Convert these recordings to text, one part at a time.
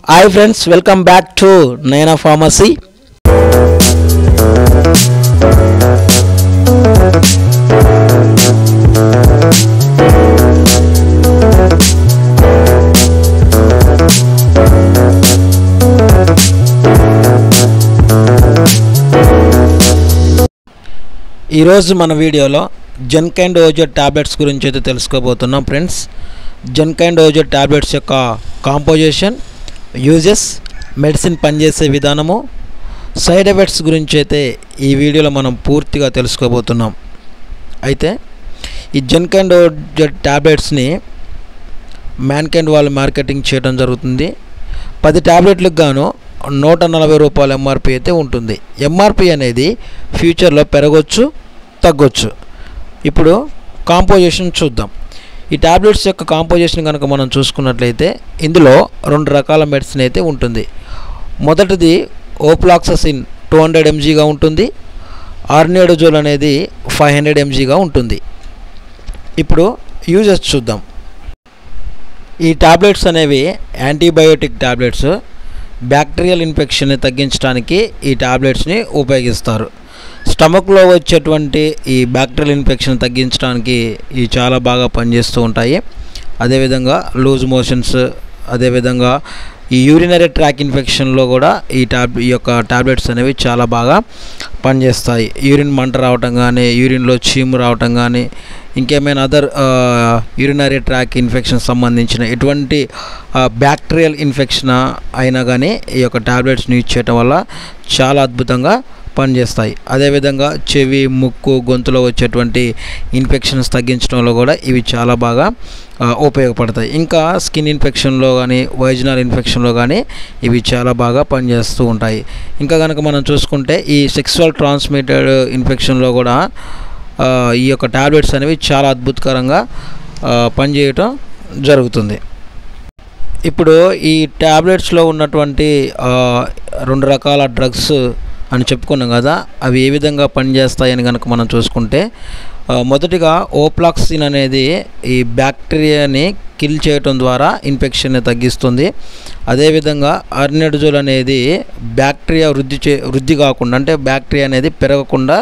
Hi friends, welcome back to Naina Pharmacy. ఈ రోజు మన వీడియోలో జెన్కైండ్ ఓజెడ్ టాబ్లెట్స్ గురించి అయితే తెలుసుకోబోతున్నాం ఫ్రెండ్స్. జెన్కైండ్ ఓజెడ్ టాబ్లెట్స్ యొక్క కాంపోజిషన్, యూజెస్, మెడిసిన్ పనిచేసే విధానము, సైడ్ ఎఫెక్ట్స్ గురించి అయితే ఈ వీడియోలో మనం పూర్తిగా తెలుసుకోబోతున్నాం. అయితే ఈ జెన్కైండ్ ఓజెడ్ టాబ్లెట్స్ని మ్యాన్కైండ్ వాళ్ళు మార్కెటింగ్ చేయడం జరుగుతుంది. 10 టాబ్లెట్లకు గాను 140 రూపాయల ఎంఆర్పి అయితే ఉంటుంది. ఎంఆర్పి అనేది ఫ్యూచర్లో పెరగవచ్చు, తగ్గొచ్చు. ఇప్పుడు కాంపోజిషన్ చూద్దాం. ఈ టాబ్లెట్స్ యొక్క కాంపోజిషన్ కనుక మనం చూసుకున్నట్లయితే ఇందులో 2 రకాల మెడిసిన్ అయితే ఉంటుంది. మొదటిది ఓఫ్లాక్ససిన్ 200 mgగా ఉంటుంది. ఆర్నియోడజోల్ అనేది 500 mgగా ఉంటుంది. ఇప్పుడు యూజెస్ చూద్దాం. ఈ టాబ్లెట్స్ అనేవి యాంటీబయోటిక్ టాబ్లెట్స్. బ్యాక్టీరియల్ ఇన్ఫెక్షన్ని తగ్గించడానికి ఈ టాబ్లెట్స్ని ఉపయోగిస్తారు. స్టమక్లో వచ్చేటువంటి ఈ బ్యాక్టీరియల్ ఇన్ఫెక్షన్ తగ్గించడానికి ఇవి చాలా బాగా పనిచేస్తూ ఉంటాయి. అదేవిధంగా లూజ్ మోషన్స్, అదేవిధంగా ఈ యూరినరీ ట్రాక్ ఇన్ఫెక్షన్లో కూడా ఈ యొక్క టాబ్లెట్స్ అనేవి చాలా బాగా పనిచేస్తాయి. యూరిన్ మంట రావటం కానీ, యూరిన్లో చీము రావటం కానీ, ఇంకేమైనా అదర్ యూరినరీ ట్రాక్ ఇన్ఫెక్షన్ సంబంధించిన ఎటువంటి బ్యాక్టీరియల్ ఇన్ఫెక్షన్ అయినా కానీ ఈ యొక్క టాబ్లెట్స్ని యూజ్ చేయటం వల్ల చాలా అద్భుతంగా పనిచేస్తాయి. అదేవిధంగా చెవి, ముక్కు, గొంతులో వచ్చేటువంటి ఇన్ఫెక్షన్స్ తగ్గించడంలో కూడా ఇవి చాలా బాగా ఉపయోగపడతాయి. ఇంకా స్కిన్ ఇన్ఫెక్షన్లో కానీ, వైజనల్ ఇన్ఫెక్షన్లో కానీ ఇవి చాలా బాగా పనిచేస్తూ ఉంటాయి. ఇంకా కనుక మనం చూసుకుంటే ఈ సెక్సువల్ ట్రాన్స్మిటెడ్ ఇన్ఫెక్షన్లో కూడా ఈ యొక్క టాబ్లెట్స్ అనేవి చాలా అద్భుతకరంగా పనిచేయటం జరుగుతుంది. ఇప్పుడు ఈ టాబ్లెట్స్లో ఉన్నటువంటి 2 రకాల డ్రగ్స్ అని చెప్పుకున్నాం కదా, అవి ఏ విధంగా పనిచేస్తాయని కనుక మనం చూసుకుంటే, మొదటిగా ఓఫ్లాక్సిన్ అనేది ఈ బ్యాక్టీరియాని కిల్ చేయటం ద్వారా ఇన్ఫెక్షన్ని తగ్గిస్తుంది. అదేవిధంగా ఆర్నియోడజోల్ అనేది బ్యాక్టీరియా వృద్ధి కాకుండా, అంటే బ్యాక్టీరియా అనేది పెరగకుండా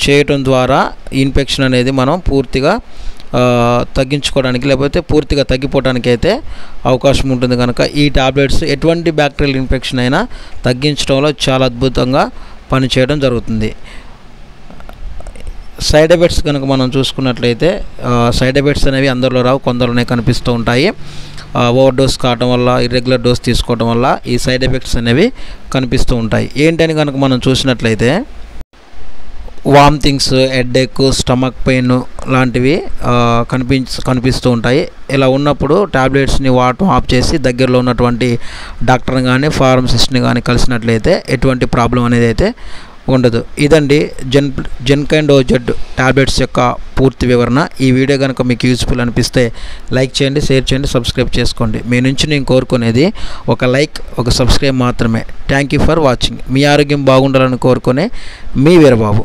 చేయటం ద్వారా ఇన్ఫెక్షన్ అనేది మనం పూర్తిగా తగ్గించుకోవడానికి, లేకపోతే పూర్తిగా తగ్గిపోవడానికి అయితే అవకాశం ఉంటుంది. కనుక ఈ టాబ్లెట్స్ ఎటువంటి బ్యాక్టీరియల్ ఇన్ఫెక్షన్ అయినా తగ్గించడంలో చాలా అద్భుతంగా పనిచేయడం జరుగుతుంది. సైడ్ ఎఫెక్ట్స్ కనుక మనం చూసుకున్నట్లయితే సైడ్ ఎఫెక్ట్స్ అనేవి అందరిలో రావు, కొందరునే కనిపిస్తూ ఉంటాయి. ఓవర్ డోస్ కావటం వల్ల, ఇర్రెగ్యులర్ డోస్ తీసుకోవడం వల్ల ఈ సైడ్ ఎఫెక్ట్స్ అనేవి కనిపిస్తూ ఉంటాయి. ఏంటని కనుక మనం చూసినట్లయితే వామిటింగ్స్, హెడేక్, స్టమక్ పెయిన్ లాంటివి కనిపిస్తూ ఉంటాయి. ఇలా ఉన్నప్పుడు టాబ్లెట్స్ని వాడటం ఆఫ్ చేసి దగ్గరలో ఉన్నటువంటి డాక్టర్ని కానీ, ఫార్మసిస్ట్ని కానీ కలిసినట్లయితే ఎటువంటి ప్రాబ్లం అనేది అయితే ఉండదు. ఇదండి జెన్కైండ్ ఓజెడ్ టాబ్లెట్స్ యొక్క పూర్తి వివరణ. ఈ వీడియో కనుక మీకు యూస్ఫుల్ అనిపిస్తే లైక్ చేయండి, షేర్ చేయండి, సబ్స్క్రైబ్ చేసుకోండి. మీ నుంచి నేను కోరుకునేది ఒక లైక్, ఒక సబ్స్క్రైబ్ మాత్రమే. Thank you for watching. మీ ఆరోగ్యం బాగుండాలని కోరుకునే మీ వీరబాబు.